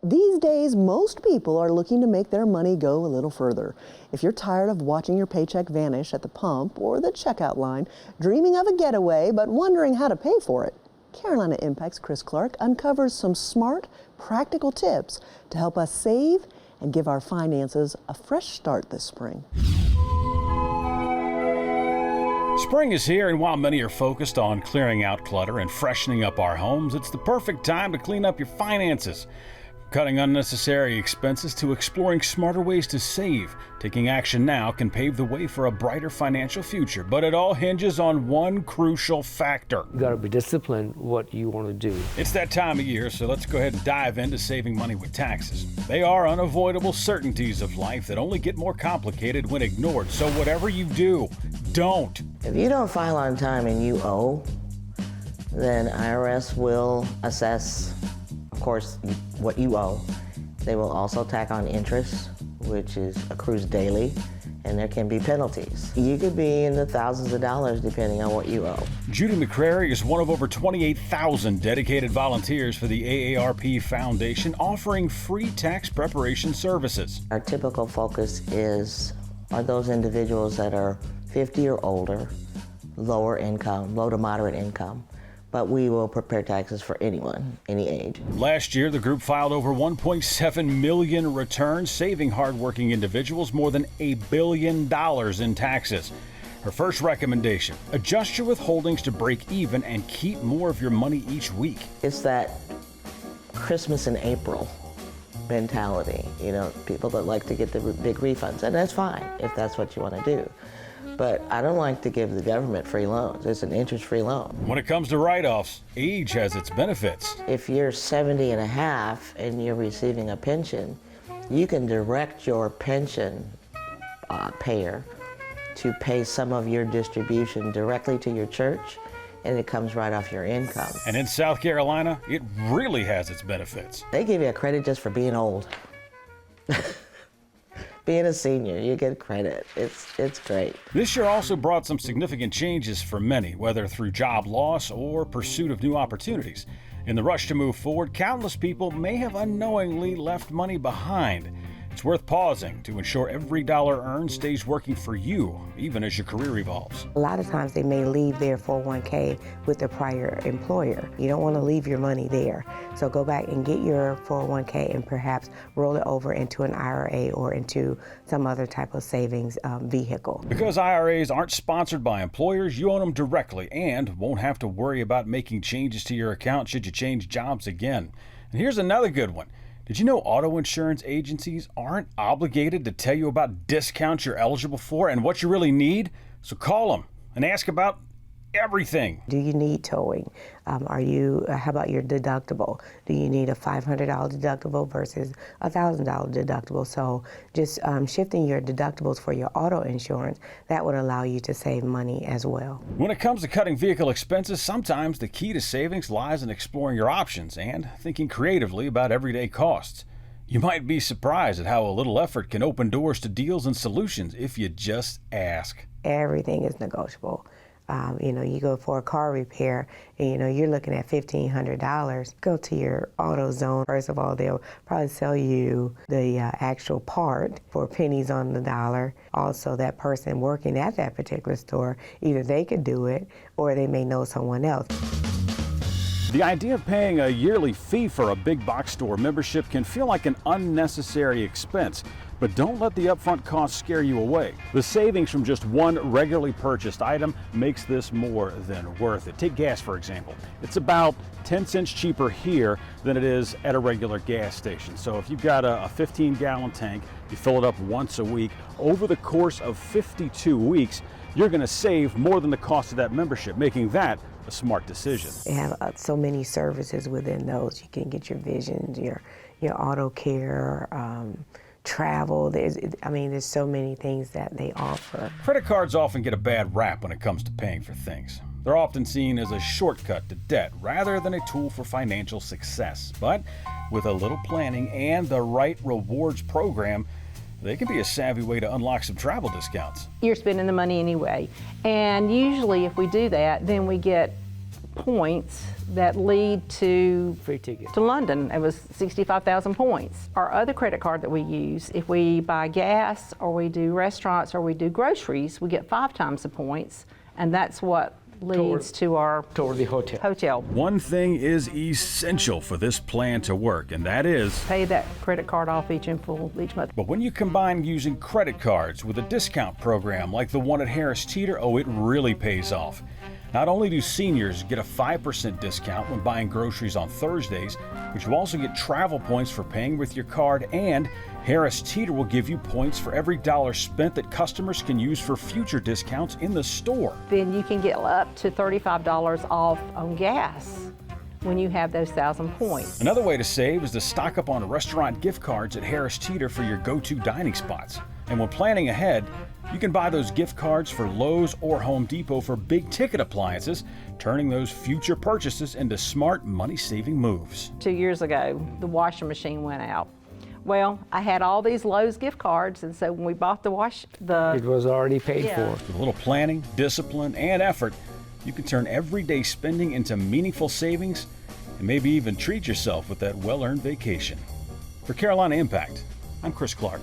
These days, most people are looking to make their money go a little further. If you're tired of watching your paycheck vanish at the pump or the checkout line, dreaming of a getaway but wondering how to pay for it, Carolina Impact's Chris Clark uncovers some smart, practical tips to help us save and give our finances a fresh start this spring. Spring is here, and while many are focused on clearing out clutter and freshening up our homes, it's the perfect time to clean up your finances. Cutting unnecessary expenses to exploring smarter ways to save. Taking action now can pave the way for a brighter financial future, but it all hinges on one crucial factor. You gotta be disciplined what you want to do. It's that time of year, so let's go ahead and dive into saving money with taxes. They are unavoidable certainties of life that only get more complicated when ignored, so whatever you do, don't. If you don't file on time and you owe, then IRS will assess, of course, what you owe. They will also tack on interest, which accrues daily, and there can be penalties. You could be in the thousands of dollars depending on what you owe. Judy McCrary is one of over 28,000 dedicated volunteers for the AARP Foundation, offering free tax preparation services. Our typical focus are those individuals that are 50 or older, lower income, low to moderate income. But we will prepare taxes for anyone, any age. Last year, the group filed over 1.7 million returns, saving hardworking individuals more than $1 billion in taxes. Her first recommendation, adjust your withholdings to break even and keep more of your money each week. It's that Christmas in April mentality, people that like to get the big refunds, and that's fine if that's what you want to do. But I don't like to give the government free loans. It's an interest-free loan. When it comes to write-offs, age has its benefits. If you're 70 and a half and you're receiving a pension, you can direct your pension payer to pay some of your distribution directly to your church, and it comes right off your income. And in South Carolina, it really has its benefits. They give you a credit just for being old. Being a senior, you get credit. It's great. This year also brought some significant changes for many, whether through job loss or pursuit of new opportunities. In the rush to move forward, countless people may have unknowingly left money behind. It's worth pausing to ensure every dollar earned stays working for you, even as your career evolves. A lot of times they may leave their 401k with their prior employer. You don't want to leave your money there. So go back and get your 401k and perhaps roll it over into an IRA or into some other type of savings vehicle. Because IRAs aren't sponsored by employers, you own them directly and won't have to worry about making changes to your account should you change jobs again. And here's another good one. Did you know auto insurance agencies aren't obligated to tell you about discounts you're eligible for and what you really need? So call them and ask about everything. Do you need towing? How about your deductible? Do you need a $500 deductible versus a $1,000 deductible? So just shifting your deductibles for your auto insurance, that would allow you to save money as well. When it comes to cutting vehicle expenses, sometimes the key to savings lies in exploring your options and thinking creatively about everyday costs. You might be surprised at how a little effort can open doors to deals and solutions if you just ask. Everything is negotiable. You go for a car repair and, you're looking at $1,500. Go to your AutoZone. First of all, they'll probably sell you the actual part for pennies on the dollar. Also, that person working at that particular store, either they could do it or they may know someone else. The idea of paying a yearly fee for a big box store membership can feel like an unnecessary expense, but don't let the upfront cost scare you away. The savings from just one regularly purchased item makes this more than worth it. Take gas, for example. It's about 10 cents cheaper here than it is at a regular gas station. So if you've got a 15-gallon tank, you fill it up once a week, over the course of 52 weeks, you're going to save more than the cost of that membership, making that a smart decision. They have so many services within those. You can get your visions, your auto care, travel. There's so many things that they offer. Credit cards often get a bad rap when it comes to paying for things. They're often seen as a shortcut to debt rather than a tool for financial success. But with a little planning and the right rewards program, they can be a savvy way to unlock some travel discounts. You're spending the money anyway. And usually if we do that, then we get points that lead to Free ticket. to London. It was 65,000 points. Our other credit card that we use, if we buy gas or we do restaurants or we do groceries, we get 5 times the points, and that's what leads to our Toward the hotel. hotel. One thing is essential for this plan to work, and that is, Pay that credit card off each month. but when you combine using credit cards with a discount program like the one at Harris Teeter, oh, it really pays off. Not only do seniors get a 5% discount when buying groceries on Thursdays, but you also get travel points for paying with your card, and Harris Teeter will give you points for every dollar spent that customers can use for future discounts in the store. Then you can get up to $35 off on gas when you have those 1,000 points. Another way to save is to stock up on restaurant gift cards at Harris Teeter for your go-to dining spots. And when planning ahead, you can buy those gift cards for Lowe's or Home Depot for big ticket appliances, turning those future purchases into smart money-saving moves. 2 years ago, the washing machine went out. Well, I had all these Lowe's gift cards, and so when we bought It was already paid Yeah. for. With a little planning, discipline, and effort, you can turn everyday spending into meaningful savings and maybe even treat yourself with that well-earned vacation. For Carolina Impact, I'm Chris Clark.